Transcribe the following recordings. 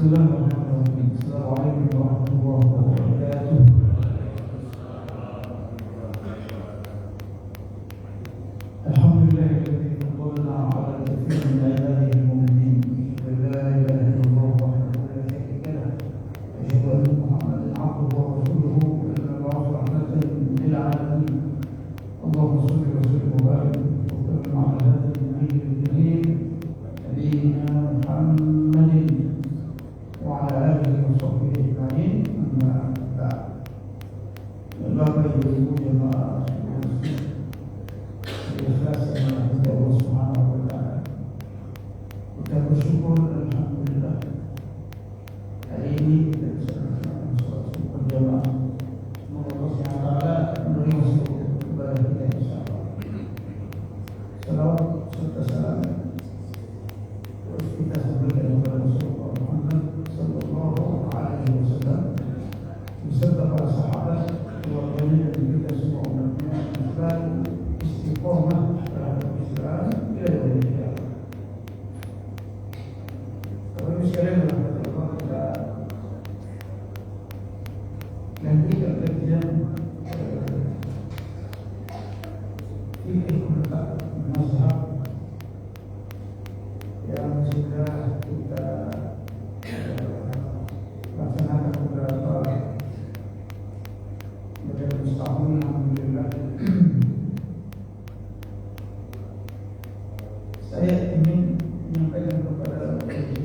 Bismillahirrahmanirrahim. Assalamualaikum warahmatullahi wabarakatuh. Alhamdulillahilladzi faddalana 'ala katsirin min ibadihi al-mu'minin. La ilaha illallah wahdahu la syarika lah. Asyhadu anna Muhammadan 'abduhu wa rasuluhu arsalnahu rahmatan lil 'alamin. Allahumma shalli wa sallim wa barik wa sallim 'ala hadzal nabiyil karim nabiyyina Muhammadin wa ala alihi wa sahbihi ajma'in. Amma ba'd. Bapak Ibu jemaah ikhlas kepada Allah Subhanahu wa taala. Kita bersyukur alhamdulillah. Hari ini kita bisa melaksanakan sholat subuh berjamaah. Semoga Allah Subhanahu wa taala menerima seluruh ibadah kita insyaallah. Salawat serta salam terus kita sampaikan kepada Rasulullah Muhammad sallallahu alaihi wasallam beserta para sahabat, keluarganya dan kita semua umatnya selalu istiqomah terhadap Islam ila yaumil qiyamah. Bapak Ibu sekalian, Allah kita lanjutkan kajian fikih menetap mazhab yang sudah kita laksanakan beberapa setahun alhamdulillah. Saya ingin menyampaikan kepada Ibu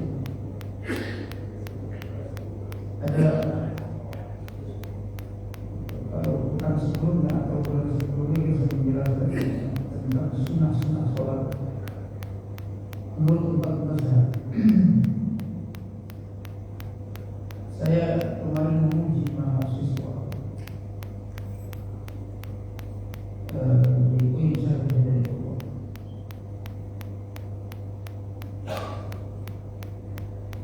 ada, kalau bukan sebelumnya atau bulan sebelumnya kita menjelaskan tentang sunnah-sunnah sholat menurut empat mazhab. Saya kemarin memuji mahasiswa di UIN Syarif Hidayatullah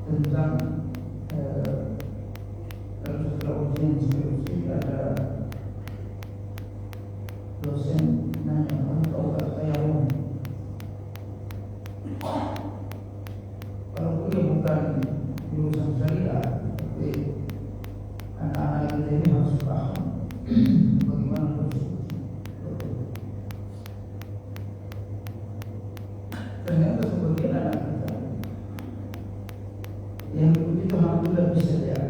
tentang dalam setelah ujian skripsi ada dosen nanya, kamu tahu gak tayamum? Kalau kuliah bukan jurusan syariah, tapi anak-anak kita ini harus paham bagaimana bersuci. Ternyata sebagian anak kita yang begitu alhamdulillah bisa dia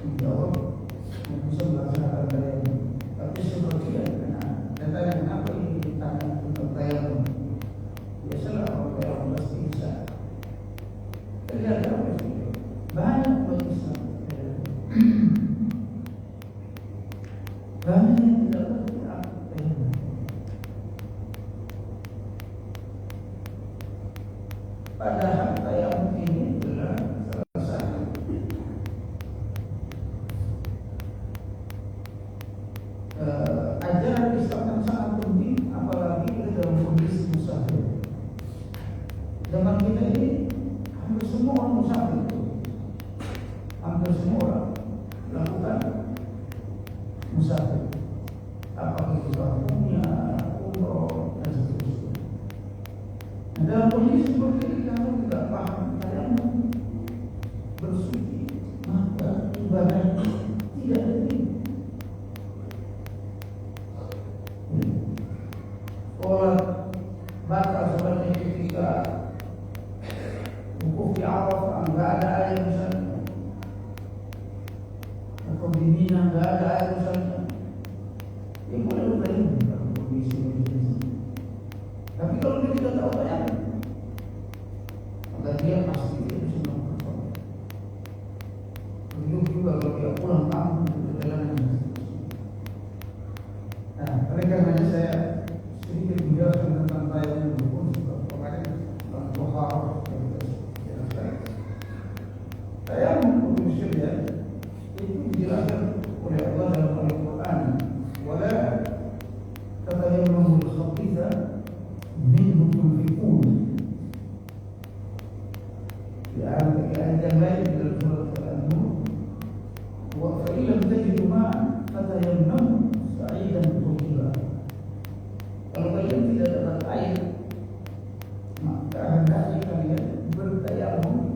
menjawab, bisa melaksanakan tayamum. Tapi sebagian datanya kenapa ini ditanya tentang tayamum? Biasalah orang tayamum pasti bisa. Ternyata apa sih? Banyak umat Islam, banyak yang tidak mengerti apa tayamum. Padahal tayamum ini adalah salah satu ajaran Islam yang sangat penting, apalagi dalam kondisi musafir. Zaman kita ini hampir semua orang musafir, hampir semua orang melakukan musafir, apakah itu kampungnya, umroh dan seterusnya. Nah, dalam kondisi seperti ini kamu tidak paham tayamum bersuci, maka ibadah tidak ada. Sholat batal seperti ketika wukuf di Arafah nggak ada air misalnya, atau di Mina nggak ada air misalnya, ya boleh bertayamum dalam kondisi ini. Tapi kalau dia tidak tahu tayamum, maka dia pasti tidak bisa melakukan sholat. Begitu juga kalau dia pulang kampung ke perjalanan. Nah, oleh karenanya saya sedikit menjelaskan tentang tayamum pun pokoknya tentang tohar yang kita jelaskan. Tayamum khususnya ya, itu dijelaskan oleh Allah dalam Al-Quran. Wala tatayammamul khabitha minhu tunfiqun. Di ayat yang lain dalam surat An-Nur, wa fa illam tajidu ma'an fatayammamu sa'idan thayyiban. Kalau kalian tidak dapat air, maka hendaknya kalian bertayamum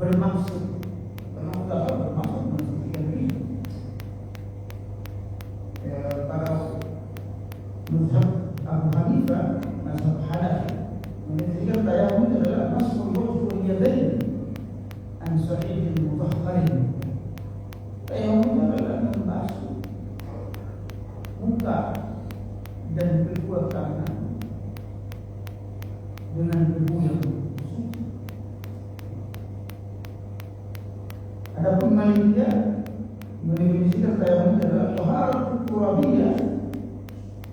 bermaksud, karena ulama bermaksud mensucikan diri. Para mazhab Abu Hanifah, mazhab Hanafi menunjukkan tayamum adalah mas'ul wajh wal yadain an sa'idin mutahharin. Tayamum adalah membasuh muka dan kedua tangan dengan debu yang suci. Adapun Malikiyah mendefinisikan tayamum adalah taharatu turabiyah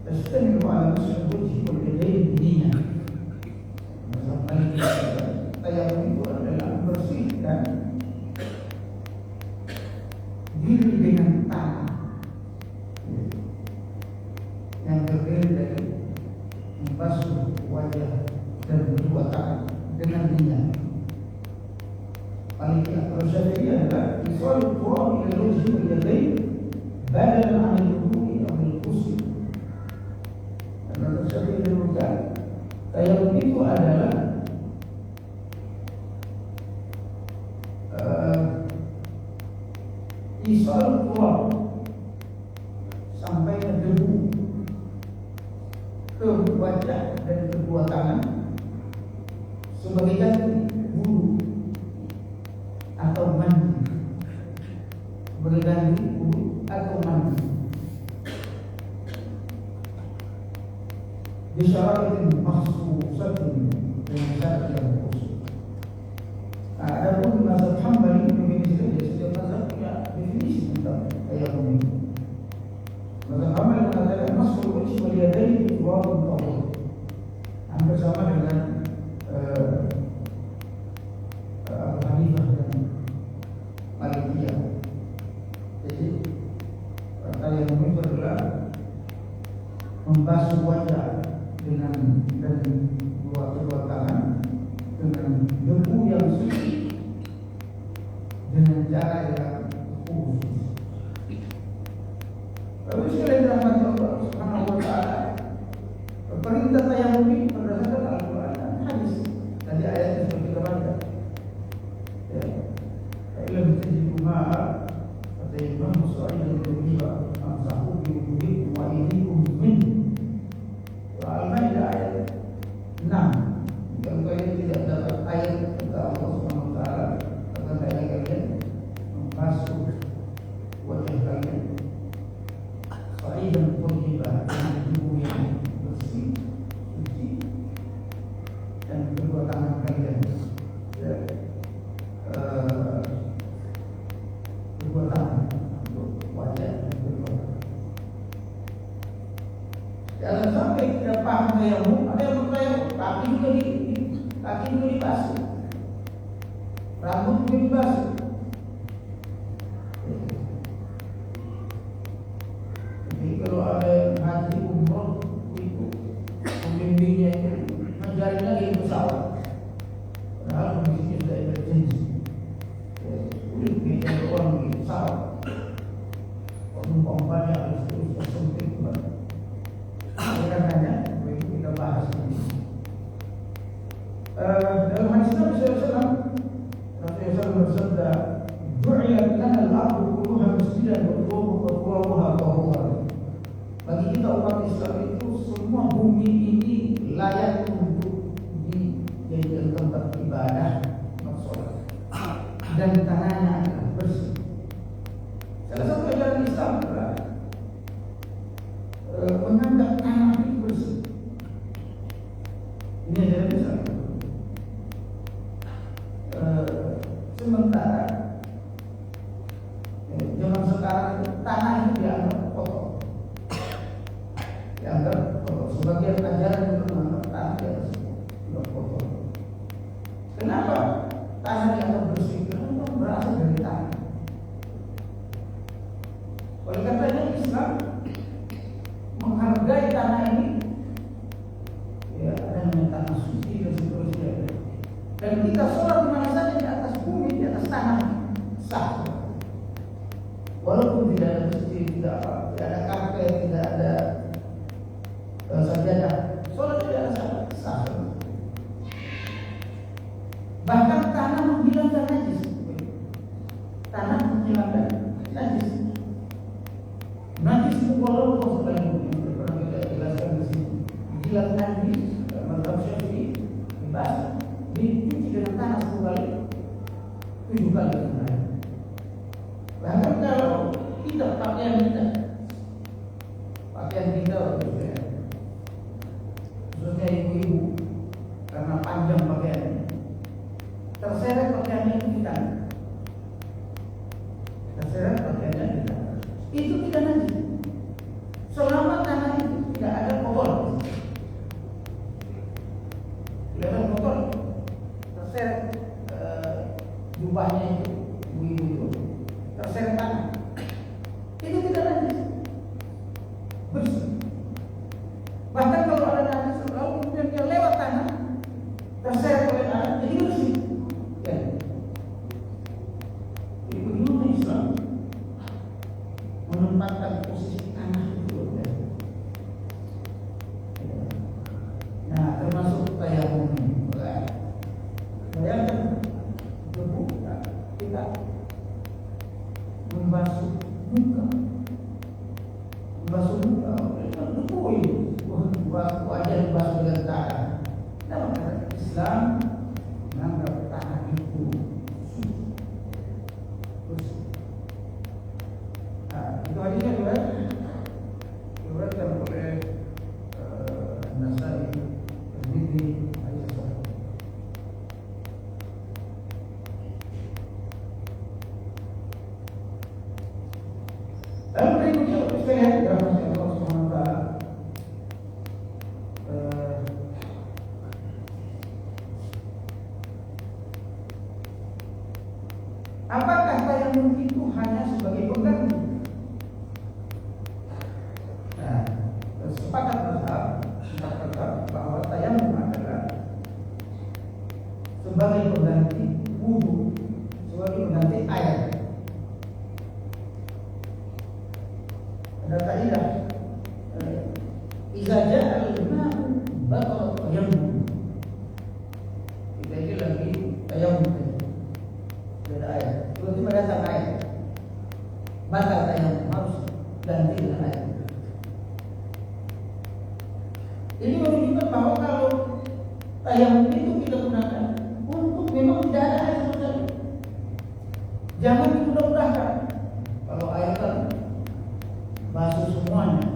tastamilu ala mas'ul wajh wal yadain biniyyah. Mazhab Malikiyah tayamum itu adalah membersihkan diri dengan tangan yang terdiri dari membasuh wajah dan kedua tangan dengan niat. Kalau Syafi'i adalah isolul turab ila wajhi wal yadayn badalan 'an al-wudu'i aw al-ghusl. Karena Syafi'i menyebutkan tayamum itu adalah isolul turab sampai ke debu ke wajah dan kedua tangan sebagai ganti wudu atau mandi, sebagai ganti wudu atau mandi. Bisyaratin makhsusatin dengan syarat yang khusus. Adapun mazhab Hambali mendefinisikan setiap mazhab punya definisi tentang tayamum ini. Mazhab Hambali mengatakan mas'ul wajh wal yadayn bi turabin tahur. Hampir sama dengan Abu Hanifah dan Malikiyah. Jadi tayamum itu adalah membasuh wajah dengan dan kedua tangan dengan debu yang suci dengan cara yang khusus. Lalu sekalian dirahmati Allah Subhanahu wa taala, perintah tayamum ini berdasarkan Al-Qur'an dan hadis. Tadi ayat yang sudah kita baca. Ya. Ilmu tajidu ma'a kata Imam Musa'i dan Tirmidzi amsahu bi wujuhikum wa aydikum min. Al-Maidah ayat 6. Kalau kalian tidak dapat ayat kata Allah Subhanahu wa taala, akan kalian membasuh wajah kalian sa'idan thayyiban dengan debu yang bersih, suci, dan kedua tangan kalian kedua tangan untuk wajah dan kedua tangan. Jangan sampai tidak paham tayamum, ada yang bertayamum kaki juga dibasuh, rambut juga dibasuh. Jadi kalau ada yang haji umroh itu pembimbingnya itu ngajarin lagi di pesawat, padahal kondisinya sudah emergency. Sulit beda orang di pesawat, penumpang banyak, terus sempit banget. Karenanya kita bahas ini. Dalam hadis Nabi SAW, Rasulullah bersabda, "Ju'ilat lana al-ardu kulluha masjidan wa turabuha tahura." Bagi kita umat Islam itu semua bumi ini layak untuk dijadikan tempat ibadah, sholat, dan tanahnya adalah bersih. Salah satu ajaran Islam adalah menganggap tanah itu bersih. Ini ajaran Islam. Sementara zaman sekarang tanah itu dianggap kotor, sebagian ajaran itu menganggap tanah sudah kotor. Kenapa tanah dianggap bersih? Karena itu berasal dari tanah. Oleh karenanya Islam menghargai tanah ini, ya, dan tanah suci dan seterusnya. Dan kita sholat di mana saja, di atas bumi, di atas tanah, sah. Walaupun tidak ada masjid, tidak ada karpet, tidak ada sajadah, sholat tidak ada sah. Bahkan tanah menghilangkan najis. Tanah menghilangkan najis. Najis itu walaupun selain itu pernah kita jelaskan di sini. Jilat najis mazhab Syafi'i dibahas dicuci dengan tanah 10 kali, 7 kali dengan air. Bahkan kalau kita pakaian kita khususnya ibu-ibu karena panjang pakaiannya, terseret pakaiannya itu di tanah, terseret pakaiannya di tanah, itu tidak najis selama tanah itu tidak ada kotor, tidak ada kotor, terseret jubahnya itu ibu-ibu itu terseret tanah, itu tidak najis, bersih. Bahkan kalau ada najis lalu kemudian dia lewat tanah, terseret oleh tanah, jadi bersih. Ya. Ibu-ibu Islam menempatkan posisi tanah itu. Ya. Nah, termasuk tayamum ini. Bayangkan debu kita membasuh muka, debu ini. Wajah dibasuh dengan tanah. Dan maka Islam menganggap tanah itu suci. Nah, itu hadisnya diriwayatkan oleh Nasai, Tirmidzi, hadis sahih. Lalu berikutnya kita lihat dalam Allah Subhanahu wa taala. Apakah tayamum itu hanya sebagai pengganti? Nah, sepakat bahwa tayamum adalah sebagai pengganti wudu, sebagai pengganti air. Ada kaidah idza ja'a al-ma'u batala tayamum. Kita ini lagi tayamum. Beda air. Tiba-tiba datang air, batal tayamum, harus ganti dengan air. Ini menunjukkan bahwa kalau tayamum itu kita gunakan untuk memang tidak ada air sama sekali. Jangan dimudah-mudahkan. Kalau air kan basuh semuanya,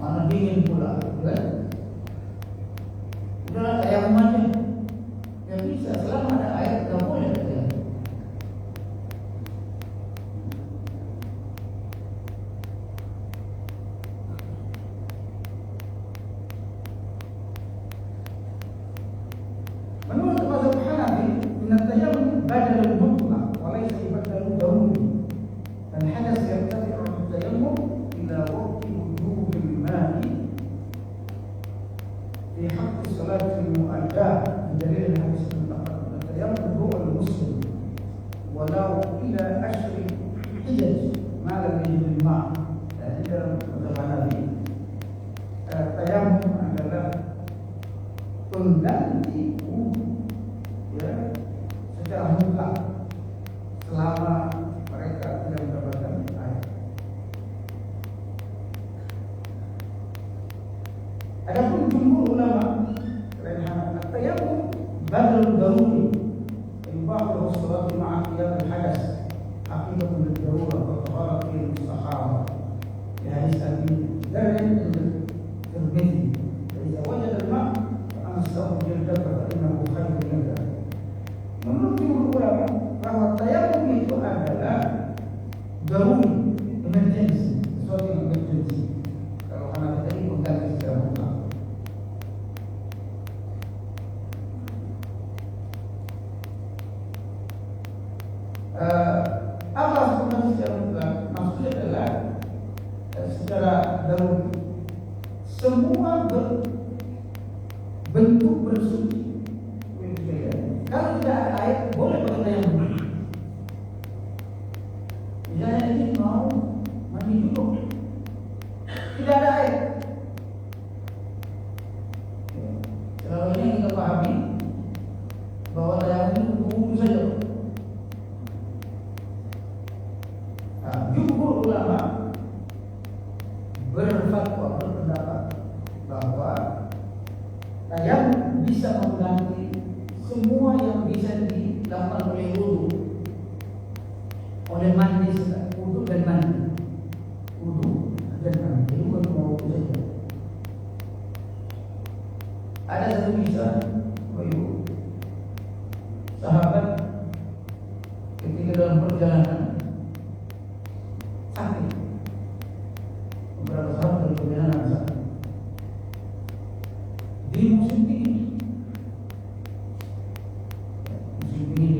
mana dingin pula, kan? Udahlah tayamum aja. Ya bisa, selama ada air tidak boleh. Menurut mazhab Hanafi, at-tayammum badalun mutlaq wa laysa badalun daruri. Dan hadas yartafi'u at-tayammum ila waqti wujudil ma'i fi haqq salat al-mu'addah bidalil hadis al-taqaddum. At-tayammum huwa al-muslim walau ila ashri hijaj ma lam yajid al-ma'. Jadi dalam mazhab Hanafi, tayammum adalah pengganti wudu, ya, secara mutlak selama mereka tidak mendapatkan air. Adapun jumhur ulama selain Hanafi, tayammum badal daruri, yubahu salatu ma'a qiyam al-hadas, haqiqatun lid-darurah wa taharat fi al-mustahara. Ya hadis Abi Dzar Tirmidzi, "Idza wajada al-ma' menurut ulama bahwa tayamum itu adalah daruri, emergency, sesuatu yang emergency. Kalau Hanafi tadi mengganti 3 secara mutlak.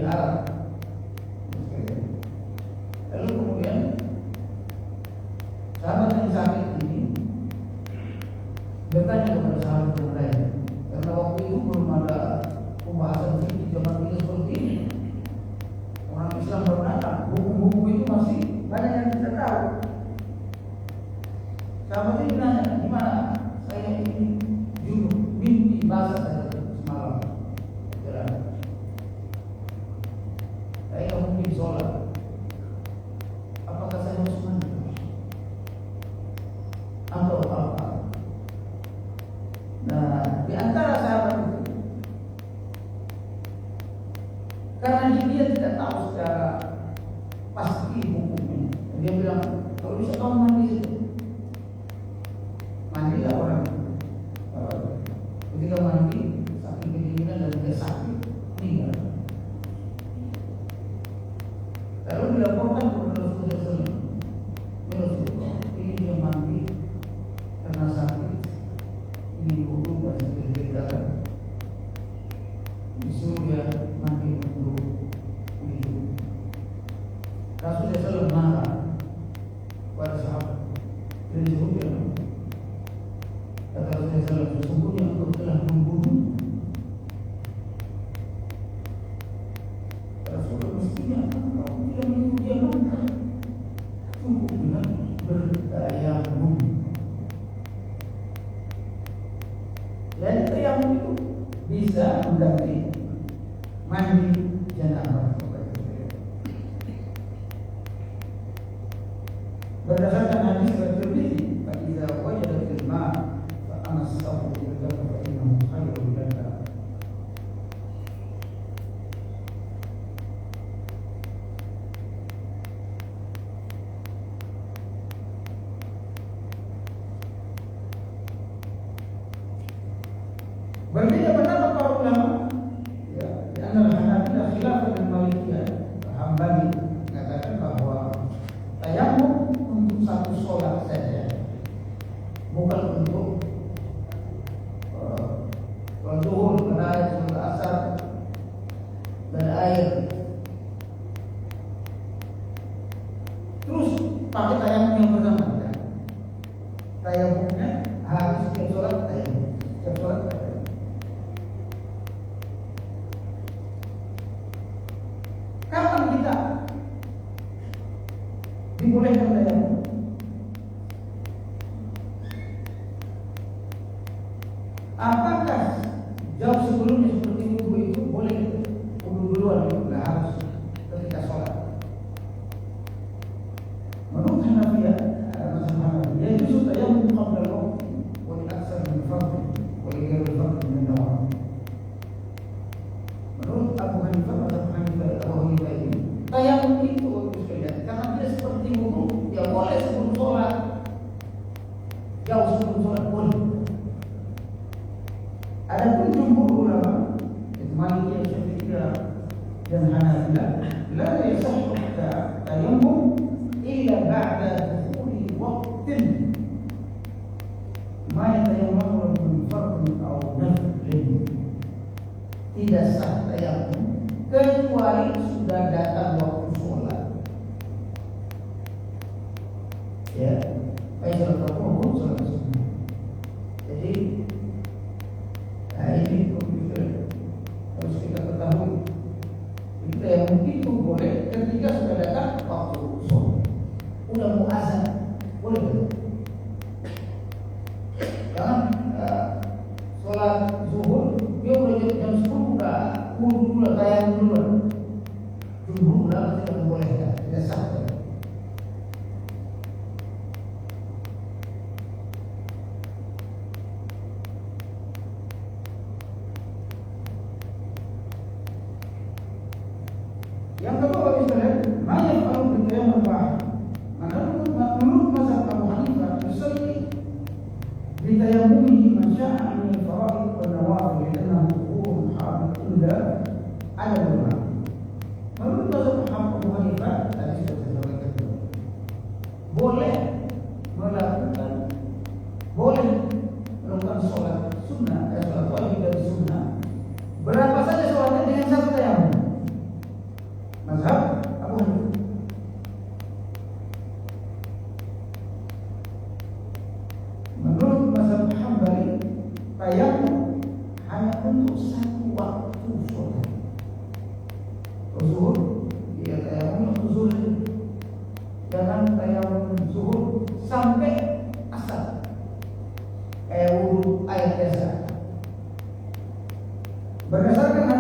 Arab. Lalu kemudian sahabat yang sakit ini bertanya kepada sahabat yang lain, karena waktu itu belum ada pembahasan fikih zaman ini seperti ini. Orang Islam baru datang, hukum-hukum itu masih banyak yang kita tahu. Sahabat ini nanya, gimana? Saya ini junub, mimpi basah saja semalam. Saya nggak mungkin sholat. Apakah saya harus mandi? Atau apa? Nah, di antara sahabat itu, karena dia tidak tahu secara pasti hukumnya, dia bilang, kalau bisa kamu mandi situ, mandilah orang. Ketika mandi, saking kedinginan dan dia sakit, meninggal. Lalu dilaporkan kepada Rasulullah SAW. Rasulullah, ini dia mandi karena sakit, ini wudu dan diberitakan. Disuruh dia mandi wudu. Rasulullah SAW marah kepada sahabat. Dia disuruh dia. Kata Rasulullah SAW, sesungguhnya engkau telah membunuh. Rasulullah mestinya engkau tidak menyuruh dia mati. Cukup dengan bertayamum. Dan tayamum itu bisa mengganti mandi janabah. Berdasarkan hadis Tirmidzi, "Idza wajada fil ma' fa amassahu bil jabr fa innahu khairun laka." Berbeda pendapat para ulama. Ya, di antara Hanafilah khilaf dengan Malikiyah, Hambali mengatakan bahwa tayamum untuk satu sholat saja, bukan untuk zuhur, pada air, sholat asar, dan air. Terus pakai tayamum yang pertama. Tayamumnya harus setiap sholat tayamum, setiap sholat tayamum. Kapan kita dibolehkan tayamum? Apakah jauh sebelumnya seperti wudu itu boleh wudu duluan? Tidak harus ketika sholat. Menurut Hanafiyah, yajuzu tayamum qabla al-waqti wa li aktsar min fardhin wa li ghairi fardhin min nawafil. Menurut Abu Hanifah ini, tayamum itu karena dia seperti wudu, ya boleh sebelum sholat, jauh sebelum sholat boleh. Adapun jumhur ulama, Malikiyah, Syafi'iyah dan Hanafilah, la yasihhu tayammum illa ba'da dukhuli waqtin ma yatayammamu min fardhin aw naflin. Tidak sah tayamum kecuali sudah datang waktu sholat. Ya, baik sholat fardu maupun sholat sunnah. Jadi, nah ini harus kita ketahui. Kita yang mungkin itu boleh ketika sudah datang waktu sholat. Udah mau azan, boleh. Jangan sholat zuhur, dia udah jam 10 udah wudu dulu, tayamum dulu. Jumhur ulama tidak membolehkan, tidak sah. Yang kedua, misalnya, banyak orang bertayamum bahar. Menurut mazhab Abu Hanifah, yusalli bitayammumihi man syaa min al-fara'id wa nawafil li'annahu wudu'un haram inda adad ulama. Menurut mazhab Abu Hanifah, tadi sudah saya sampaikan, boleh melakukan sholat sunnah, sholat wajib dan sunnah, berapa saja sholatnya dengan satu tayamum.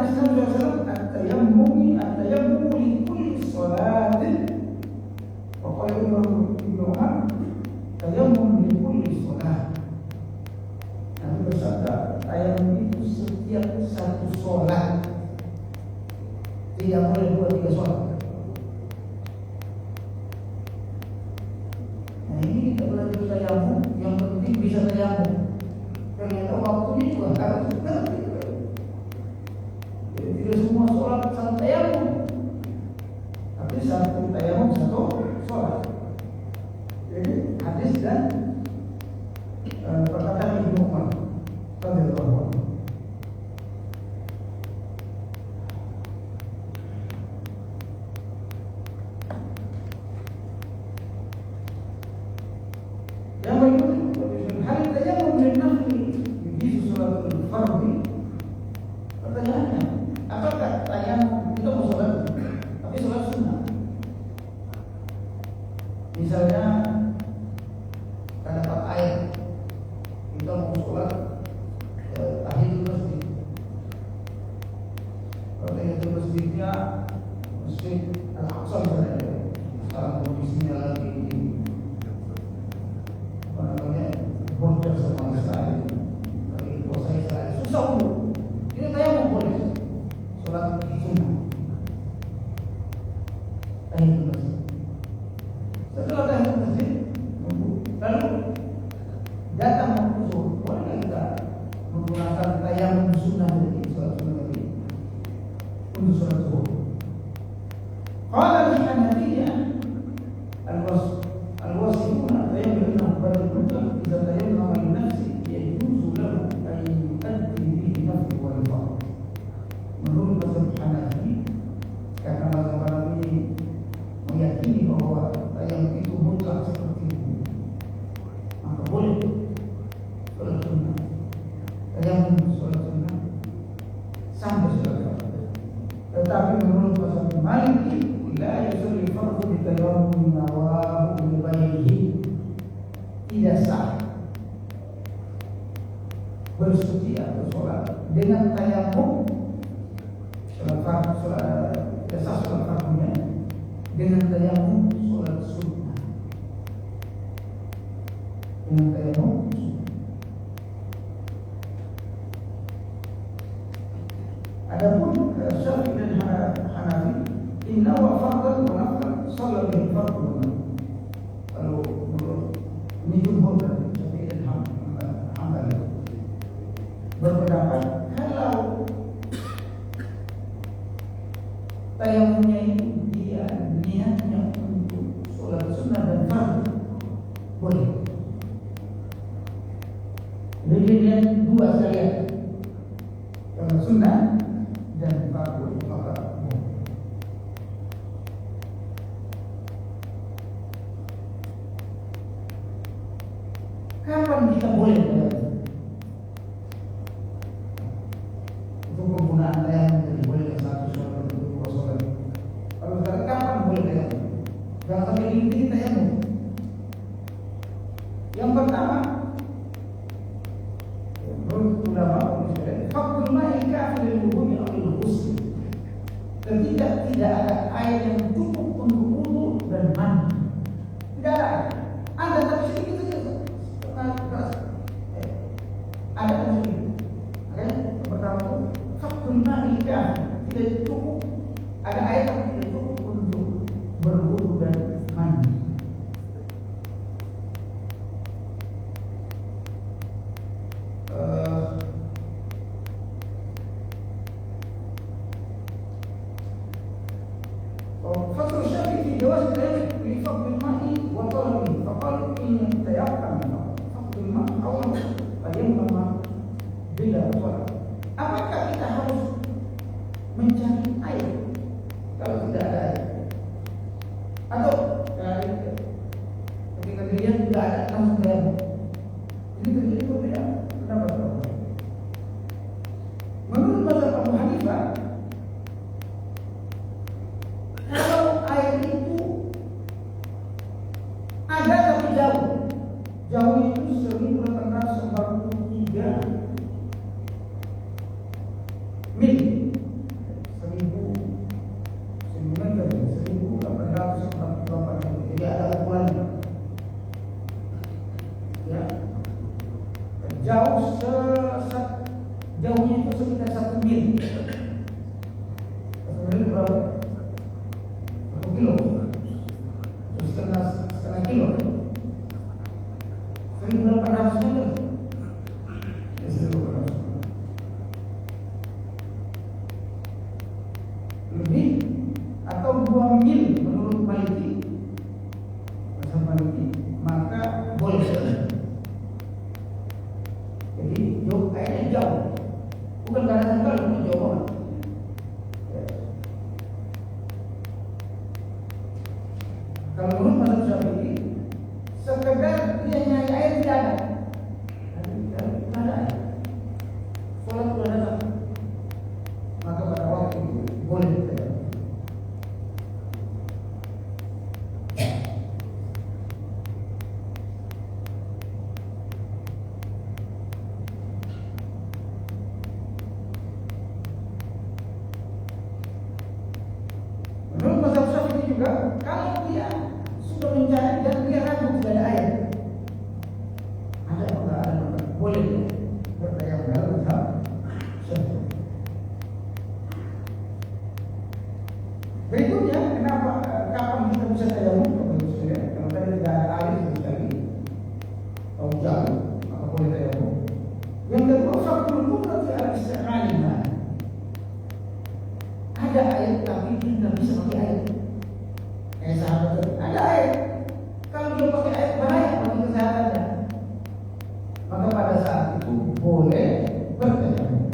hadis Nabi SAW at-tayammum li kulli salatin. Wa qala Ibnu Umar tayammum li kulli salat. Nabi bersabda, tayammum itu setiap satu salat. Tidak boleh 2-3 salat. Nah ini kita belajar tayammum, yang penting bisa tayammum. Ternyata waktunya juga harus benar. Jadi tidak semua sholat satu tayammum, tapi satu tayammum satu sholat. Jadi hadis dan perkataan Ibnu Umar radhiyallahu anhu. Yang berikutnya, hal tayammum lin nafli yujizu sholatul fardhi. Pertanyaannya, apakah tayammum itu mau sholat, tapi sholat sunnah? Misalnya kita dapat air, kita mau sholat tahiyatul masjid. Kalau tahiyatul masjidnya Masjid Al-Aqsa misalnya, sekarang kondisinya lagi bocor sama Israel, lagi kuasa Israel, susah dulu. Ini tayammum boleh, sholat sunnah, tahiyatul masjid. Setelah tahiyatul masjid, lalu datang waktu zuhur, boleh kita menggunakan tayammum sunnah dari sholat sunnah tadi untuk sholat zuhur. Qala al-Hanafiyyah al-wasifuna tayammum pada mutlaq idza tayammama li nafsi yajuzu lahu an yu'addi bihi nafsi wal fard. Menurut mazhab Hanafi, karena mazhab Hanafi meyakini bahwa tayammum itu mutlak seperti itu, maka boleh sholat sunnah, tayammum sholat sunnah sampai sholat fardu. Tetapi menurut mazhab Maliki, la yusalli fardu bi tayammum nawahu li ghayrihi, tidak sah bersuci atau sholat dengan tayammum sholat fardu, tidak sah sholat fardunya dengan tayammum sholat sunnah, dengan tayammum sunnah. Adapun Syafi'i dan Hanafi, inna wa fardhan wa naflan sholat bihi fardhu. Kalau menurut ini jumhur dari Syafi'i dan Hambali berpendapat kalau tayammumnya itu dia niatnya untuk sholat sunnah dan fardu, boleh. Jadi dia dua sekalian, sholat sunnah dan fardu, maka boleh. Kapan kita boleh untuk penggunaan tayammum? Jadi boleh satu sholat, dua sholat. Kalau sekarang kapan boleh tayammum? Jangan sampai ini tayammum. Yang pertama, menurut ulama faktul ma'i kafil wudu'i awil ghusl. Ketika tidak ada air yang cukup untuk wudu dan mandi, tidak ada. Anda tapi sedikit saja. Ada sedikit. Makanya pertama itu faktul ma'i kafil, tidak cukup. Ada air yang tidak cukup untuk berwudu dan mandi. فصل الشافعي في جواز ذلك لفقد الماء وطلبه، فقال إن تيقن فقد الماء أو فيمنع bila sholat. Apakah kita harus mencari air kalau tidak ada air? Atau ketika dilihat tidak ada langsung tayammum? Ini terjadi berbeda pendapat. Menurut mazhab Abu Hanifah, kalau air itu atau 2 mil menurut Maliki, mazhab Maliki, maka boleh. Jadi jauh, airnya jauh, bukan karena kalau jauh. Kalau menurut mazhab Syafi'i, sekedar dia nyari air tidak ada. Tidak ada air. Sholat sudah datang, maka pada waktu itu boleh kita. Menurut mazhab Syafi'i juga, kalau dia sudah mencari dan dia ragu tidak ada air, ada apa enggak ada, boleh bertayamum dalam mazhab Syafi'i. Berikutnya, kenapa kapan kita bisa tayamum? Kalau tadi tidak ada air sekali atau jauh, maka boleh tayamum. Yang kedua, faktor berarti ada istiqamah. Ada air tapi dia tidak bisa pakai air. Sahabat tadi, ada air. Kalau dia pakai air bahaya bagi kesehatannya. Maka pada saat itu boleh bertayamum.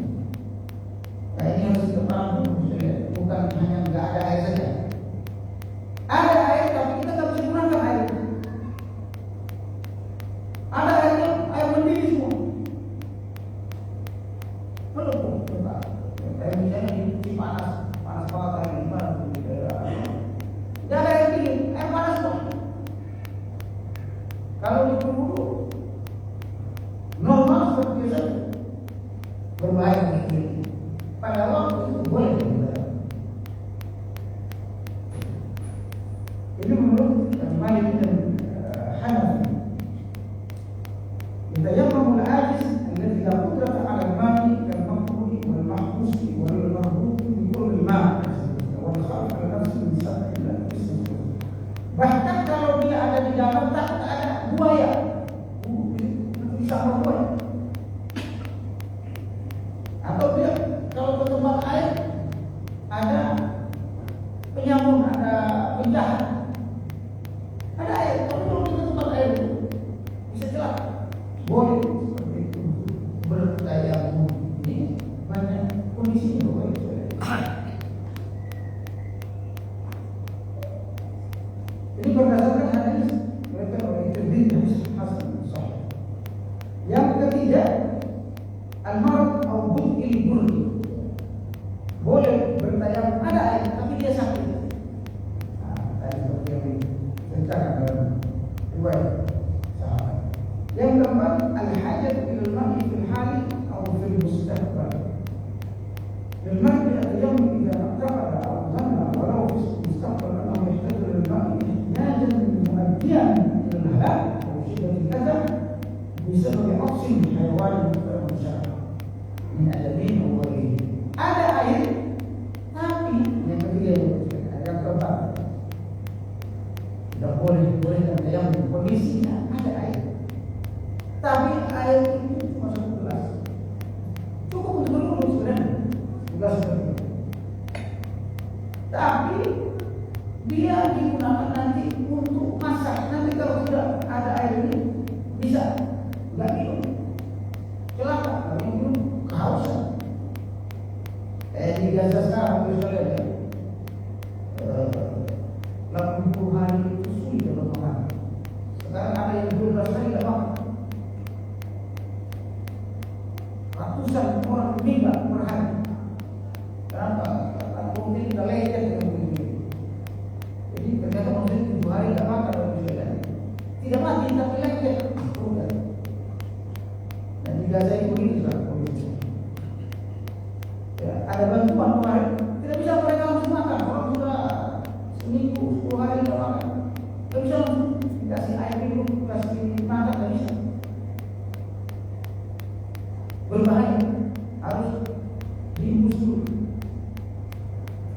Nah, ini harus kita pahami, bukan hanya nggak ada air saja. Ada air tapi kita nggak bisa gunakan air. Ada airnya, air mendidih semua. Belum, coba. Kayak misalnya di panas banget air di mana? Tidak ada air dingin, air panas semua. Kalau di dulu normal seperti biasa, berbahaya begitu. Pada waktu itu boleh. Ini menurut Malik dan Hanafi. Kita yang memulai ajis, anda tidak putra ala mani dan makruhi wal mahbusi wal mahbusi di kulli ma wal khalq al nafsi bisa tidak. Bahkan kalau dia ada di dalam tak ada buaya, bisa berbuaya. Atau dia kalau ke tempat air ada penyamun, ada penjahat, ada air, tapi kalau ke tempat air itu bisa celaka. Boleh seperti itu bertayamum. Ini banyak kondisinya boleh. Ini berdasarkan hadis mereka oleh Tirmidzi hadis hasan sahih. Yang ketiga, al-marad atau bud'il burdi. Boleh bertayamum, ada air tapi dia sakit. Tadi seperti yang diceritakan dalam riwayat sahabat. Yang keempat, al-hajat ilal ma'i fil hali atau fil mustaqbal. Fil ma'i al-yawm idza taqada aw dhanna walau fil mustaqbal annahu yahtaju lil ma'i ihtiyajan muaddiyan ila al-halak aw shiddatil adab بسبب عطس حيوان manusia min adamin wa ghairihi. Ada air tapi yang ketiga yang keempat tidak boleh yang kondisinya ada air tapi air itu cuma 1 gelas, cukup untuk berwudu sebenarnya, gelas seperti itu. Tapi dia digunakan nanti untuk masak. Nanti kalau sudah ada air ini bisa nggak minum, celaka. Kalau minum kehausan. Di Gaza sekarang misalnya 80 hari itu sulit dapat makan. Sekarang ada yang 12 hari tidak makan. Ratusan orang meninggal per hari. Kenapa? Karena mungkin kita lecet dengan begini. Jadi ternyata manusia 7 hari tidak makan misalnya. Tidak mati tapi lecet. Dan di Gaza itu begitu sekarang. Ya, ada bantuan kemarin, tidak bisa mereka langsung makan. Orang sudah seminggu, 10 hari tidak makan, tidak bisa langsung dikasih air minum, dikasih makan, tidak bisa. Berbahaya, harus diimbus dulu.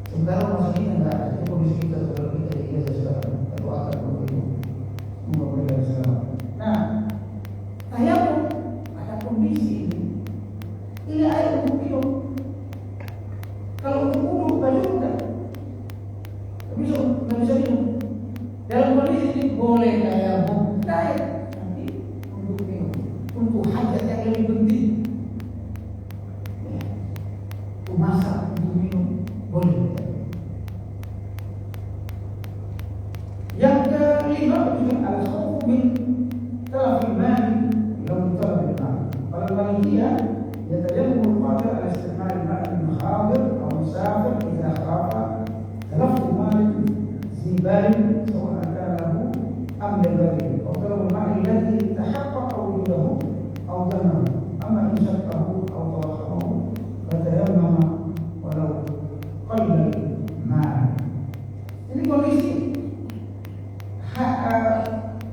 Sementara masa ini tidak ada. Ini kondisi kita sekarang, kita di Gaza sekarang, kita doakan untuk itu. Semoga mereka selamat. Nah, tayamum ada kondisi ini. Ini air untuk minum. Kalau untuk wudu baju enggak. Tapi ini boleh tayamum diet nanti untuk minum, untuk hajat yang lebih penting. Ya. Untuk masak, untuk minum boleh. Yang kelima juga al-khawf min talafil mali law talab al-mal. Kalau Malaysia يتجنب القادر على استعمال الماء المخاضر او المسافر اذا خاف تلف المال زبال سواء كان له ام لغيره او طلب الماء الذي تحقق وجوده او ظنه اما ان شكه او توهمه فتيمم ولو قل الماء. Ini kondisi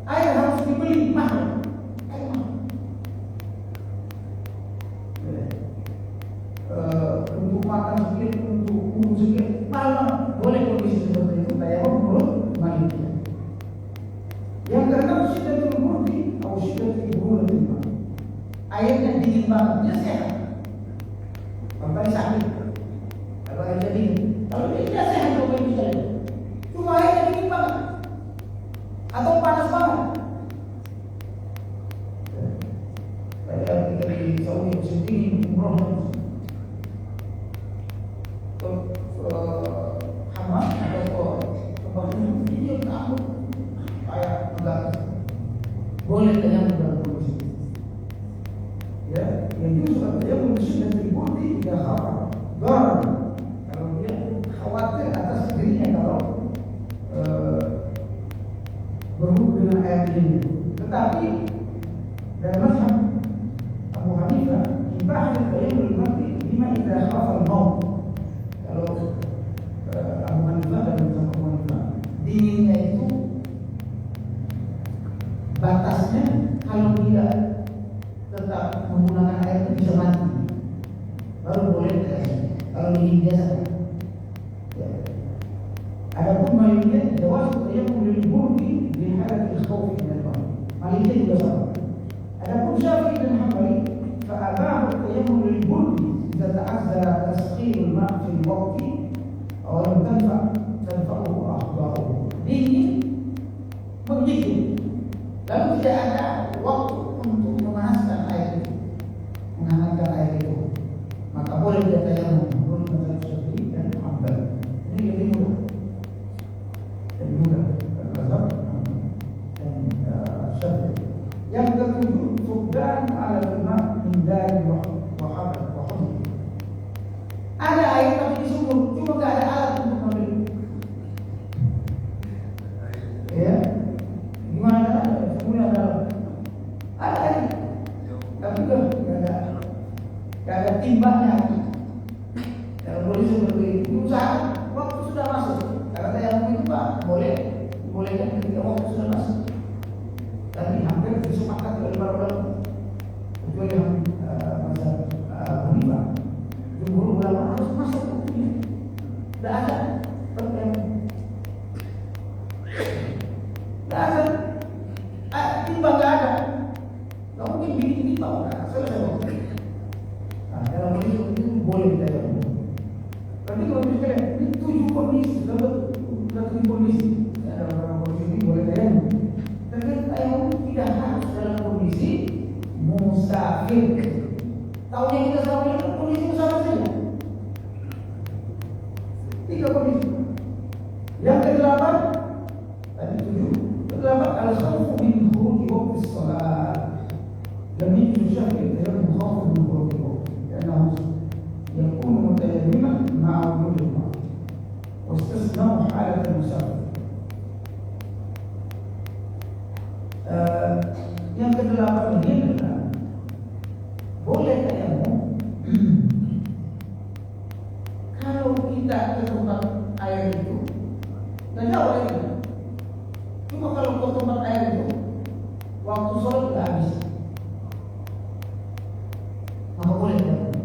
air harus dibeli mahal. Untuk makan sedikit, untuk minum sedikit, malam boleh kondisi seperti itu. Kayak menurut Malaysia. Yang keenam syiddatul burdi atau syiddatul burdi. Airnya dingin banget, dia sehat. Sampai sakit. Kalau airnya dingin, kalau dia sehat kalau misalnya. Cuma airnya dingin banget atau panas banget. Kayak kita di Saudi musim dingin, umroh. Hamam atau tempat ini kamu kayak enggak boleh yang dalam kondisi ya yang itu sudah dia kondisi dan terbukti tidak khawatir kalau dia khawatir atas dirinya kalau berhubung dengan air ini. Tetapi dalam mazhab Abu Hanifah ibadah tayammum mati lima idza khafa al-maut. Kalau Abu Hanifah dan Abu Hanifah dinginnya itu batasnya kalau tidak tetap menggunakan air itu bisa mati baru boleh kalau dingin biasa ya. Adapun mayoritas jawab yang boleh burdi di halat al-khawf min al-maut. Malaysia juga sama. Adapun Syafi'i dan Hambali fa'abahu tayammum lil burdi إذا تعذر تسخين الماء في الوقت أو لم تنفعه أخباره. Dingin begitu. Lalu tidak ada waktu untuk memanaskan air itu, menghangatkan air itu, maka boleh dia tayamum menurut mazhab Syafi'i dan Hambali. Ini lebih mudah, lebih mudah mazhab dan Syafi'i. Yang ketujuh, fuqdan ala al-ma' min dari wahab. Ada air tapi di sumur, cuma nggak ada alat untuk mengambil. Ya, gimana? Sumurnya ada air, tapi nggak ada timbangnya. Kalau boleh seperti itu, usaha waktu sudah masuk. Kalau saya itu Pak, bolehkan ketika waktu sudah masuk. Tapi hampir disepakat oleh para ulama, kecuali masa Hanifah. Jumhur ulama harus masuk waktunya. Tidak ada pertanyaan. Tidak ada. Timbang tidak ada. Tidak mungkin bikin timbang. Selesai waktu. Nah, dalam kondisi itu boleh kita. Tapi kalau misalnya ini 7 kondisi, dapat 7 kondisi. Dalam kondisi ini boleh tayamum. Tapi tayamum tidak harus dalam kondisi musafir. Tahunya kita sama kondisi musafir saja. 3 kondisi. Yang ke-8 tadi 7. Ke-8 al-khawfu min khuruji waqti shalat. Lam yajuz syaf'i tayammum khawfan min khuruji waqti. Karena yakunu mutayammiman ma'a wujud al-ma'. Wastasna'u halat al-musafir. Yang ke-8 ini adalah boleh tayamum kalau kita ke tempat air itu nggak jauh lagi. Cuma kalau ke tempat air itu waktu sholat sudah habis, maka boleh tayamum.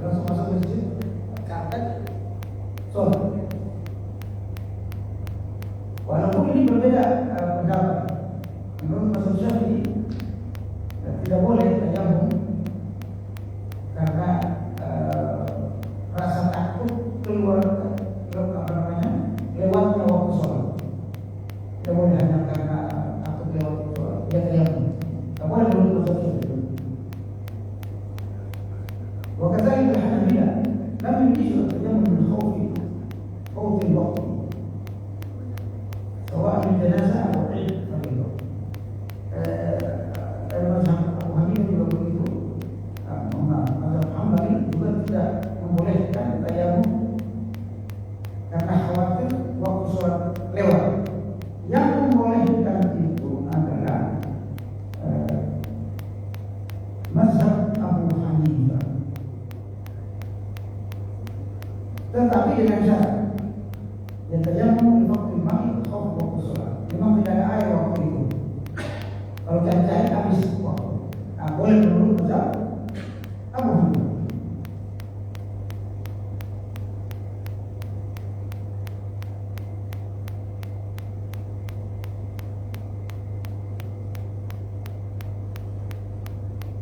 Langsung masuk ke masjid, karpet, sholat. Walaupun ini berbeda pendapat. Menurut mazhab Syafi'i tidak boleh tayamum karena rasa takut keluar lewatnya waktu sholat. فوت الوقت سواء من جنازة أو عيد فريضة. Mazhab Abu Hanifah juga begitu. Mazhab Hambali juga tidak membolehkan tayamum karena khawatir waktu sholat lewat. Yang membolehkan itu adalah Mazhab Abu Hanifah. Tetapi dengan syarat yatayammu li waqtil ma'i khawf waqti sholat. Memang tidak ada air waktu itu. Kalau cari-cari habis waktu. Nah, boleh menurut Mazhab Abu Hanifah.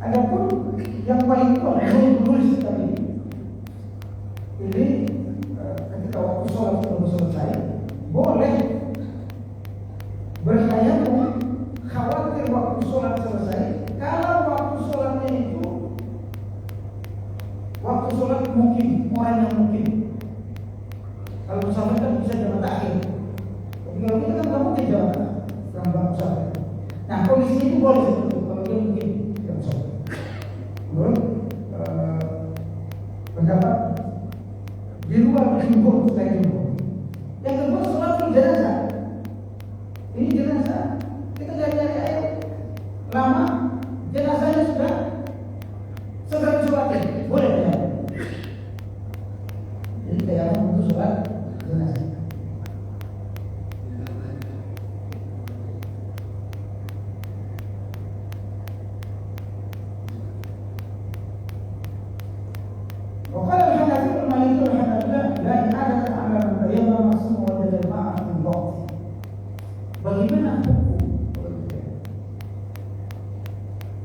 Adapun yang paling tulis tadi ini ketika waktu sholat belum selesai boleh bertayamum khawatir waktu sholat selesai kalau waktu sholatnya itu waktu sholat mungkin orang yang mungkin kalau musafir kan bisa jalan akhir tapi kalau kita kan nggak mungkin jalan akhir musafir. Nah kondisi itu boleh seperti itu kalau dia mungkin tidak musafir. Menurut pendapat di luar jumhur selain jumhur. Yang kedua sholat jenazah. Ini jenazah kita cari-cari air lama jenazahnya sudah disolatin boleh ya. Jadi kayak untuk sholat jenazah. وقال الحنفي والمالكي والحنابلة لا إعادة على من تيمم ثم وجد الماء في الوقت. Bagaimana hukum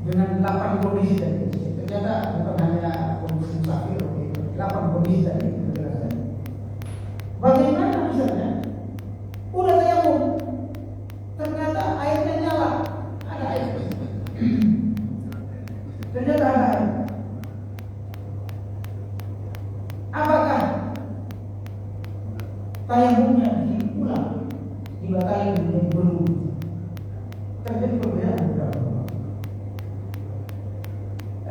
dengan 8 kondisi tadi? Ternyata bukan hanya kondisi musafir, 8 kondisi tadi penjelasan. Bagaimana misalnya udah tayamum, ternyata airnya nyala, ada air, ternyata ada air. Apakah tayamumnya diulang, dibatalkan menjadi belum? Terjadi perbedaan beberapa.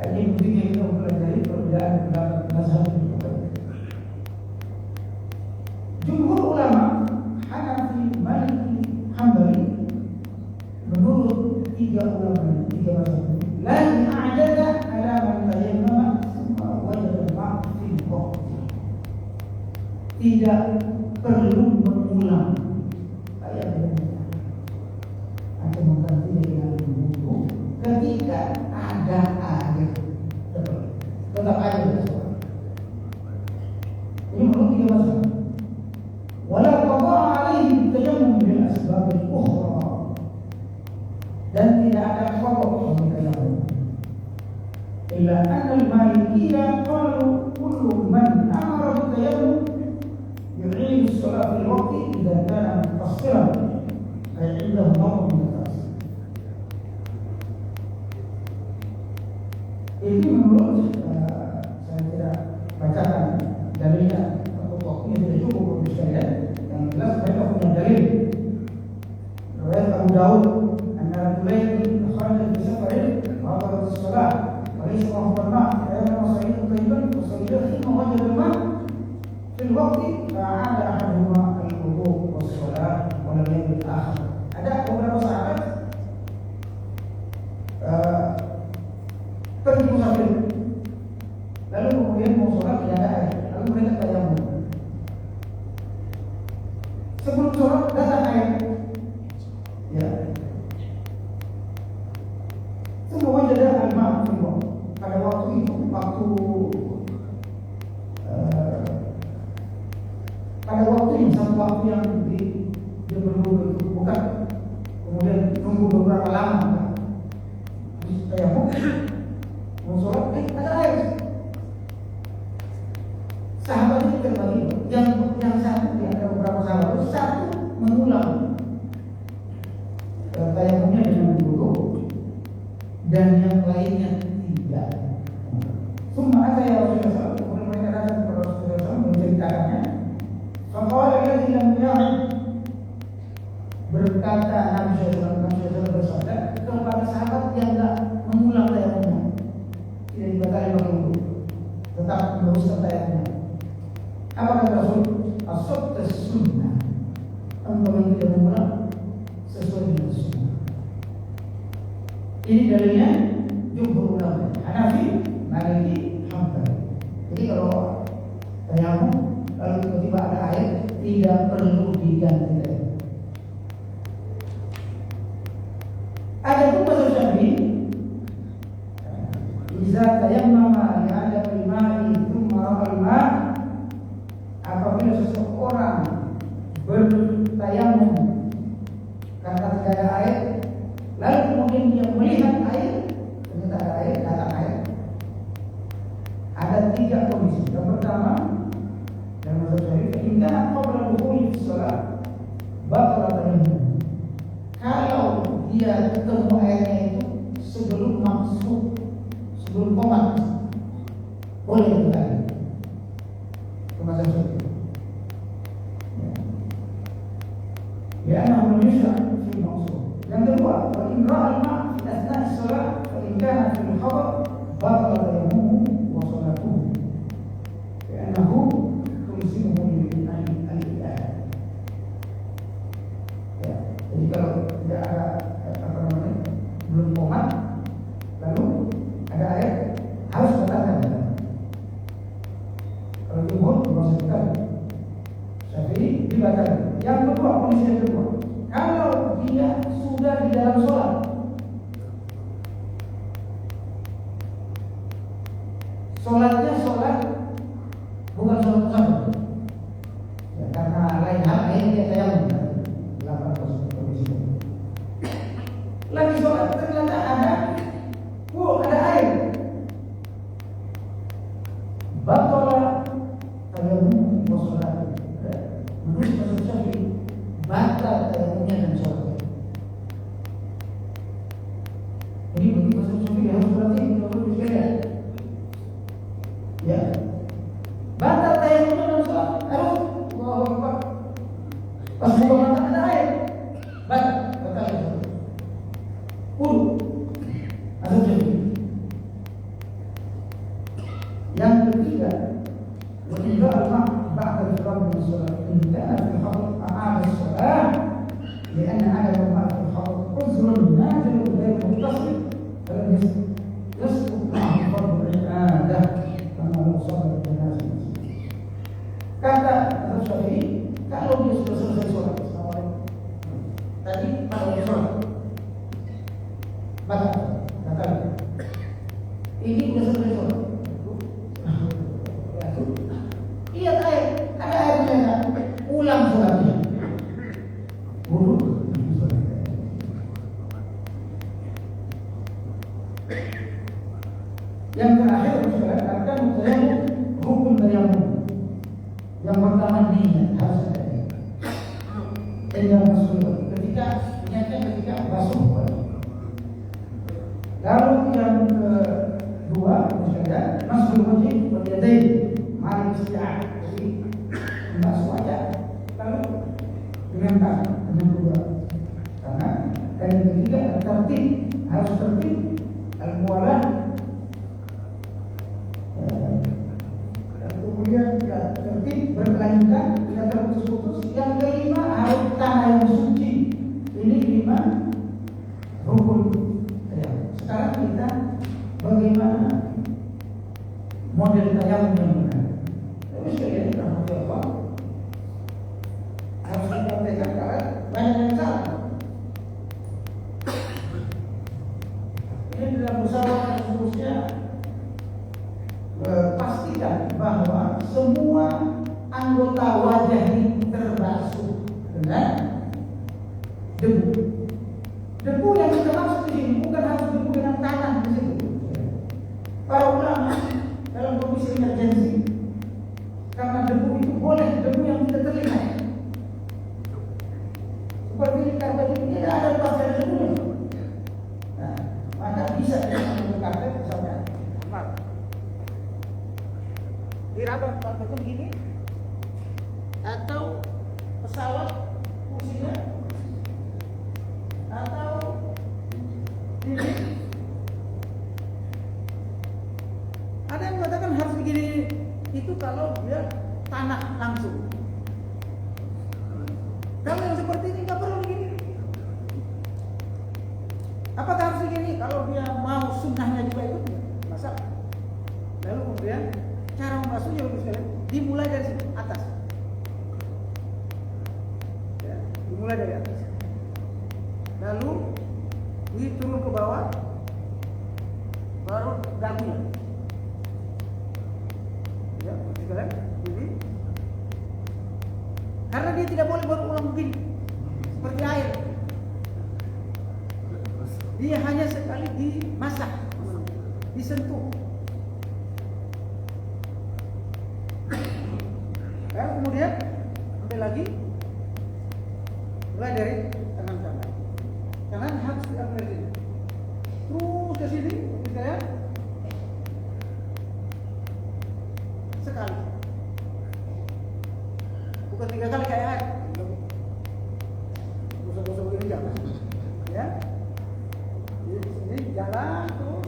Ini pentingnya kita mempelajari perbedaan pendapat mazhab itu. Jumhur ulama Hanafi, Maliki, Hambali menurut 3 ulama 3 mazhab la i'adata ala man tayammama thumma wajada al-ma' fi al-waqt. Tidak perlu mengulang atau mengganti dengan wudhu ketika ada air tetap air. Ini menurut 3 mazhab. Wala qada' alaihi tayammum bil asbab al-ukhra, dan tidak ada qada' bagi tayammum. Illa anna al-Malikiyya qalu kullu man amara bil tayammum yu'id as-salat fil waqti idza kana muqassiran ay 'indahu nawm mutas. Ini menurut saya tidak bacakan dalilnya untuk waktunya tidak cukup untuk sekalian. Yang jelas mereka punya dalil. Riwayat Abu Daud, anna Rajulaini kharaja bi safarin wa hadarat as-salat wa laysa ma'ahu ma' ayyaman sa'idan tayyiban wa sa'idan thumma wajada al-ma' fi al-waqti fa'ada ahaduhuma al-wudu' was-salat wa lam yajid al-akhar. Ada beberapa sahabat pergi musafir, lalu kemudian mau sholat tidak ada air, lalu mereka tayamum. Sebelum sholat datang air, ya. Semua wajah al-ma' pada waktu itu, pada waktu ini satu waktu yang dia berlalu bukan kemudian nunggu beberapa lama, tayamum. Mau sholat, ada air. Sahabat itu terbagi. Yang satu, ada beberapa sahabat itu satu mengulang tayamumnya dengan wudu, dan yang lainnya tidak. Semua ada yang Rasulullah SAW. Kemudian mereka datang kepada Rasulullah SAW menceritakannya. Faqala berkata Nabi SAW bersabda kepada sahabat yang tidak mengulang tayamumnya, tidak dibatalkan pakai wudu, tetap meneruskan tayamumnya. Apa kata Rasul? As-sabta sunnah. Engkau yang tidak mengulang sesuai dengan sunnah. Ini dalilnya jumhur ulama Hanafi, Maliki, Hambali. Jadi kalau tayamum lalu tiba-tiba ada air, tidak perlu diganti. Ada pun mazhab Syafi'i, iza tayammama li'adam al-ma'i thumma ra'a al-ma', apabila seseorang bertayamum karena tidak ada air, lalu kemudian dia melihat air, ternyata ada air, datang air. Ada 3 kondisi. Yang pertama, yang mazhab Syafi'i, inna qabla dukhuli fi shalah batala tayammum. Kalau dia ketemu airnya itu sebelum masuk, sebelum komat, boleh kembali ke mazhab Syafi'i. Ya, namun yusra fi maqsud. Yang kedua, wa in ra'a al-ma' fi athna'i shalah fa in kana fi al-hadar batala tayammumu wa salatuhu. Li'annahu tulzimuhu bil-bina'i al-ibadah. Ya, jadi kalau tidak ada belum komat, lalu ada air, harus batalkan. Kalau jumhur dimaksudkan Syafi'i dibatalkan. Yang kedua, kondisi yang kedua, kalau dia sudah di dalam sholat, sholatnya sholat bukan sholat musafir, ya, karena lain hal airnya tayamum. Lagi sholat ternyata ada air, batola tayamum wa sholat. Menurut mazhab Syafi'i batal tayamumnya dan sholat. Jadi bagi mazhab Syafi'i harus berarti menurut sekalian, ya, batal tayamumnya dan sholat harus Allahu Akbar. Pas buka mata ada air, batal. Yang ketiga, wa idza al-ma' ba'da al-fard min as-salat in kana fi hadar a'ad as-salat li'anna 'adam al-ma' fi al-hadar uzrun nazil ghayr muttasil falam yasqut ma'ahu fard al-i'adah kama law salat janazah. Kata Syafi'i, kalau dia sudah selesai sholat, tadi pada sholat batal. Ini sudah selesai sholat. Lihat air, ada airnya, ulang sholatnya. Wudu. Yang terakhir, akan tayamum, rukun tayamum. Yang pertama niat, harus ada niat. Yang kedua, ketika basuh. Lalu yang kedua, misalnya masuk wajib berdiri, mari isti'ah, jadi basuh wajah, lalu dengan tangan, dengan kedua. Karena yang ketiga tertib, harus tertib, al-muwalah. Kemudian tertib berkelanjutan, tidak terputus-putus. Yang kelima harus tanah yang suci. Ini 5 rukun. Sekarang kita bagaimana model tayamum yang benar? Tapi sekalian rahmatullah, harus kita pegang karena banyak yang salah. Ini dalam musyawarah dan seterusnya, pastikan bahwa semua anggota wajah ini terbasuh dengan debu. Debu yang kita maksud di sini bukan harus debu dengan tanah di situ. Para ulama dalam kondisi emergensi, karena debu itu boleh, debu yang tidak terlihat. Seperti ini karpet ini tidak ada bagian debunya. Nah, maka bisa dengan karpet misalnya, diraba karpet begini, atau pesawat kursinya atau ini. Ada yang mengatakan harus begini, itu kalau dia tanah langsung. Kalau yang seperti ini nggak perlu begini. Apakah harus begini? Kalau dia mau sunnahnya juga itu masalah. Lalu kemudian cara membasuhnya bagus sekali. Dimulai dari atas. Ya, dimulai dari atas. Lalu diturun ke bawah, baru dagunya. Ya, sekalian. Jadi, karena dia tidak boleh berulang begini, seperti air. Dia hanya sekali dimasak, disentuh. Lalu kemudian ambil lagi, mulai dari tangan kanan. Kanan harus diambil dari sini, terus ke sini, saya sekali, bukan 3 kali kayak air. Gosok-gosok begini jangan, ya. Ini jalan terus,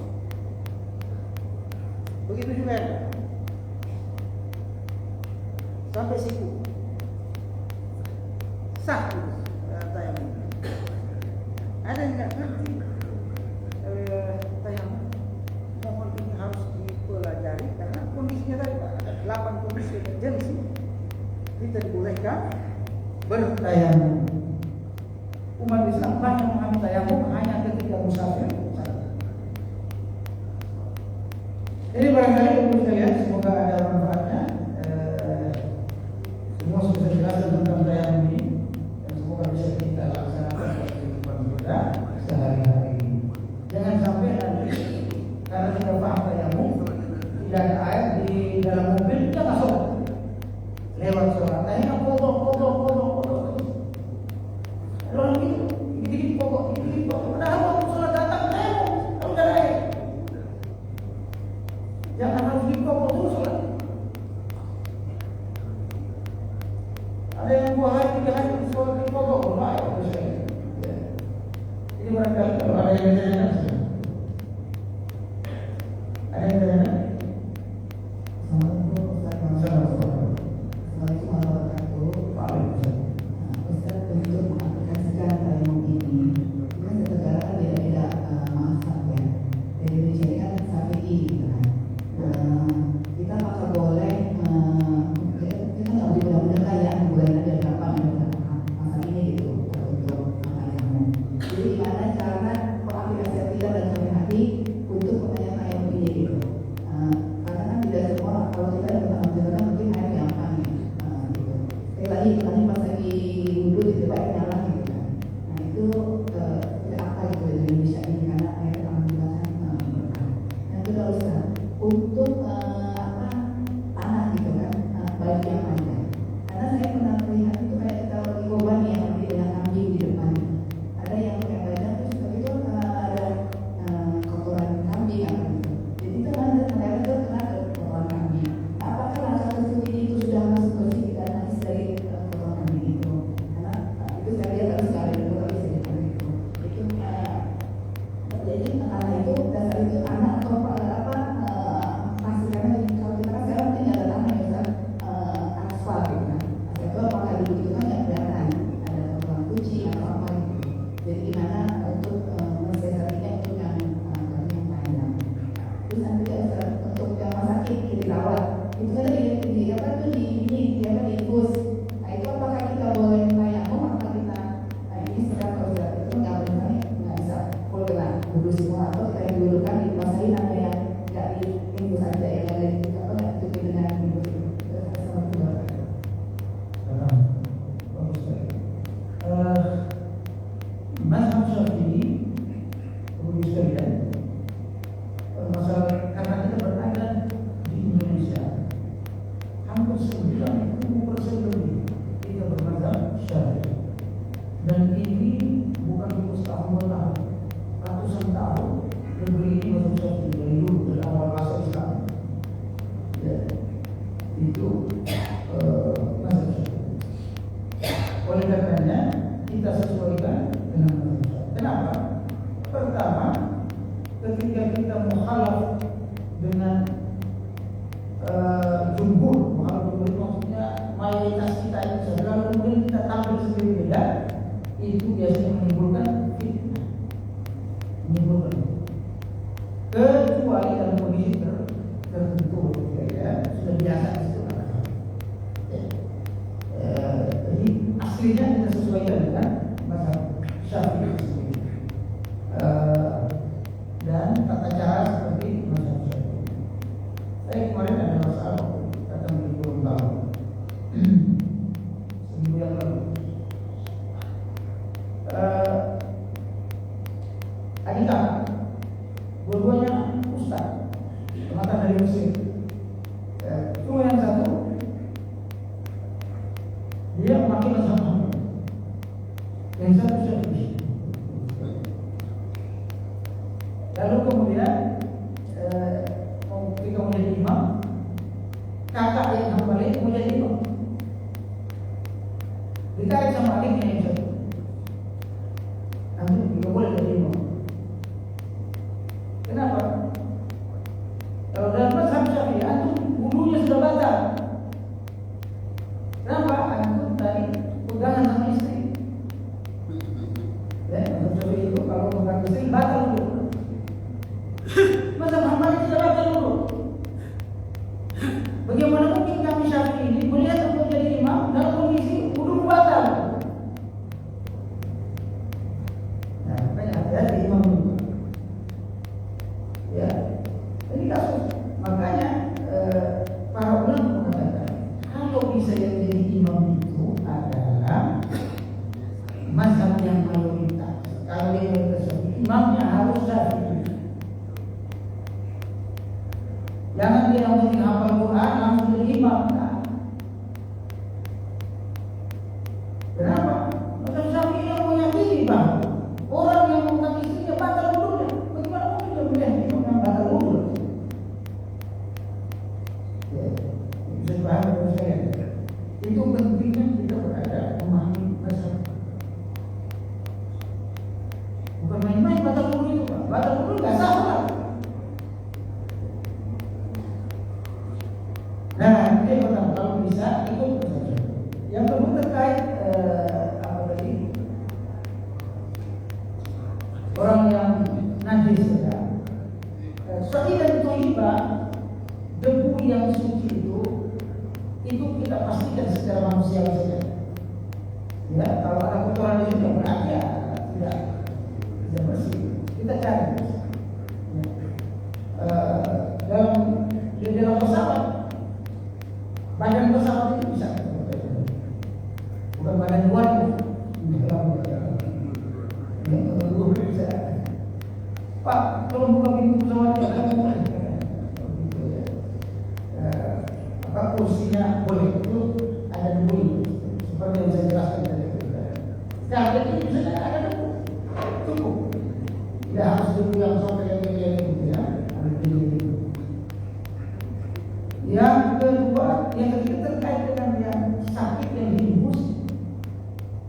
begitu juga ya. Sampai siku sah itu tayamum. Ada yang nggak ngerti tayamum, mohon ini harus dipelajari karena kondisinya tadi ada 8 kondisi emergency. Kita dibolehkan bertayamum. Umat Islam banyak mengambil tayamum hanya ketika musafir. Jadi barangkali untuk sekalian, semoga ada manfaatnya. Semua sudah jelas tentang tayamum ini, dan semoga bisa kita laksanakan dalam kehidupan kita sehari-hari. Jangan sampai nanti karena tidak paham tayamum, tidak ada air di dalam mobil, kita masuk lewat sholat. Tayamum kodok. Orang itu dikit pokok. Padahal waktu sholat datang tayamum, kalau tidak ada air. Jangan harus dipokok terus sholat. Ada yang 2 hari 3 hari sholat dipokok, air terus air. Jadi barangkali kalau ada yang bertanya, ada yang bertanya. Assalamualaikum warahmatullahi wabarakatuh. Ustaz, untuk mengaplikasikan tayamum ini, kan setiap negara kan beda-beda mazhab ya. Dari Indonesia kan Syafi'i gitu kan. Kita apakah boleh kita nggak benar-benar kayak bulan ada kapan ada masa ini gitu untuk tayamum. Jadi gimana cara pengaplikasian kita dan hati untuk tayamum ini gitu. Karena kan tidak semua kalau kita benar-benar mungkin air gampang gitu. Lagi pas lagi wudhu di depan nyala gitu kan. Nah itu tidak apa gitu di Indonesia ini karena air alhamdulillah kan berkah. Yang kedua Ustaz, untuk tanah gitu kan, baju yang panjang. Karena saya pernah melihat itu kayak kalau di korban yang nanti dengan kambing di depan. Ada yang pakai panjang terus tapi itu ada kotoran kambing apa gitu. Jadi itu kan ternyata itu kena ke kotoran kambing. Apakah langkah seperti ini itu sudah masuk bersih kita nanti dari kotoran kambing itu? Karena itu saya lihat harus ada di kotoran bisa dipakai itu. Itu jadi anak itu dasar itu anak atau apa masih karena kalau kita kan sekarang ini ada tanah yang kan aspal gitu kan. Itu apakah dulu itu kan nggak kelihatan ada kotoran kucing atau apa gitu. Jadi gimana untuk mensiasatinya untuk yang panjang. Terus nanti untuk yang rumah sakit dirawat itu kan di apa tuh di infus. Nah itu apakah kita boleh tayamum atau kita ini sedang kalau itu nggak boleh nggak bisa full kena wudhu semua atau kita yang dulukan dimasakin ada yang nggak di infus aja yang ada di apa nggak cukup dengan infus itu. Sama juga. Bagus sekali. Mazhab Syafi'i, Guru sekalian, masalah karena kita berada di Indonesia, hampir 90% lebih kita bermazhab Syafi'i. Dan ini bukan tahun-tahun, ratusan tahun negeri ini mazhab Syafi'i dari dulu dari awal masa Islam. Ya, itu mazhab Syafi'i. Oleh karenanya kita sesuaikan dengan mazhab Syafi'i. itu biasanya menimbulkan fitnah, menimbulkan, kecuali dalam kondisi tertentu, ya, sudah biasa di situ. Jadi aslinya kita sesuaikan dengan mazhab Syafi'i dan tata cara seperti mazhab Syafi'i. Saya kemarin ada masalah datang di Gorontalo seminggu yang lalu. Adik kakak, dua-duanya ustaz, teman dari Mesir. Cuma yang satu dia memakai mazhab Hanafi, yang satu Syafi'i. Lalu kemudian ketika menjadi imam, kakak yang Hambali menjadi imam, ditarik sama adiknya yang satu. Nanti tidak boleh jadi imam. Kenapa? Kalau dalam mazhab Syafi'i, antum wudunya sudah batal. Kenapa? Antum tadi pegangan sama istri. Ya, mazhab Syafi'i itu kalau pegang istri batal wudu. Mazhab Hambali tidak batal wudu. Bagaimana mungkin kami Syafi'i ini melihat untuk jadi imam dalam kondisi wudu batal? Nah, makanya hati-hati imam itu. Ya, jadi kasus. Makanya para ulama mengatakan kalau bisa yang jadi imam itu adalah mazhab yang mayoritas. Kalau yang mayoritas, imamnya harus Syafi'i. Jangan dia yang penting hafal Quran langsung jadi imam. Nah. Kenapa? Mazhab Syafi'i yang meyakini bahwa orang yang mengangkat istrinya batal wudunya. Bagaimana mungkin dia melihat imam yang batal wudu? Ya, bisa dipahami oleh saya. Itu pentingnya kita berada memahami mazhab. Bukan main-main batal wudu itu, Pak. Batal wudu nggak sah, Pak. Nah, ini yang pertama, kalau bisa ikut saja. Yang kedua terkait apa tadi? Orang yang najis ya. Sahih dan thayyibah, debu yang suci itu kita pastikan secara manusiawi saja. Ya, kalau ada kotoran di situ berarti ya tidak bersih. Kita cari. Dalam pesawat, badan pesawat itu bisa, bukan badan luar itu. Pak, tolong buka pintu pesawat ya, apa kursinya boleh itu ada debu seperti yang saya jelaskan tadi. Nah, jadi bisa ada debu cukup, tidak harus debu yang sampai yang itu ya. Yang kedua, yang ketiga terkait dengan yang sakit yang diimbus.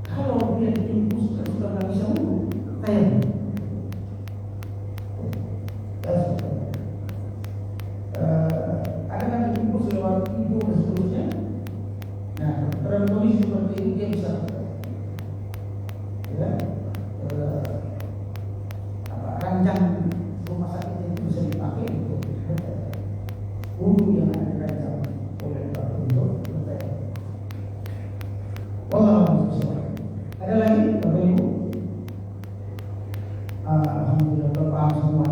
Kalau dia diimbus terus sudah nggak bisa wudu, kayak ada kan diimbus lewat hidung dan seterusnya. Nah, dalam kondisi seperti ini dia bisa, ya, ranjang rumah sakit itu bisa dipakai untuk wudu yang ada. Ada lagi Bapak Ibu? Alhamdulillah Bapak semua.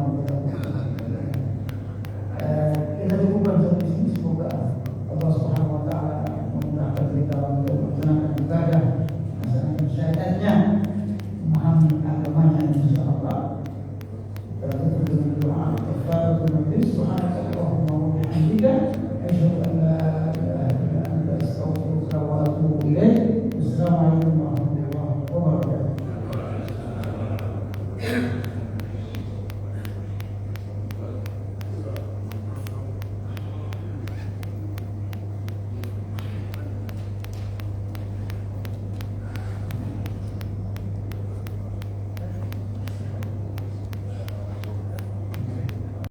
Kita cukupkan sampai sini. Semoga Allah Subhanahu Wa Taala memudahkan kita untuk melaksanakan ibadah, melaksanakan syariatnya, memahami agamanya insyaallah. Kita tutup dengan doa kafaratul majlis. Subhanakallahumma wa bihamdika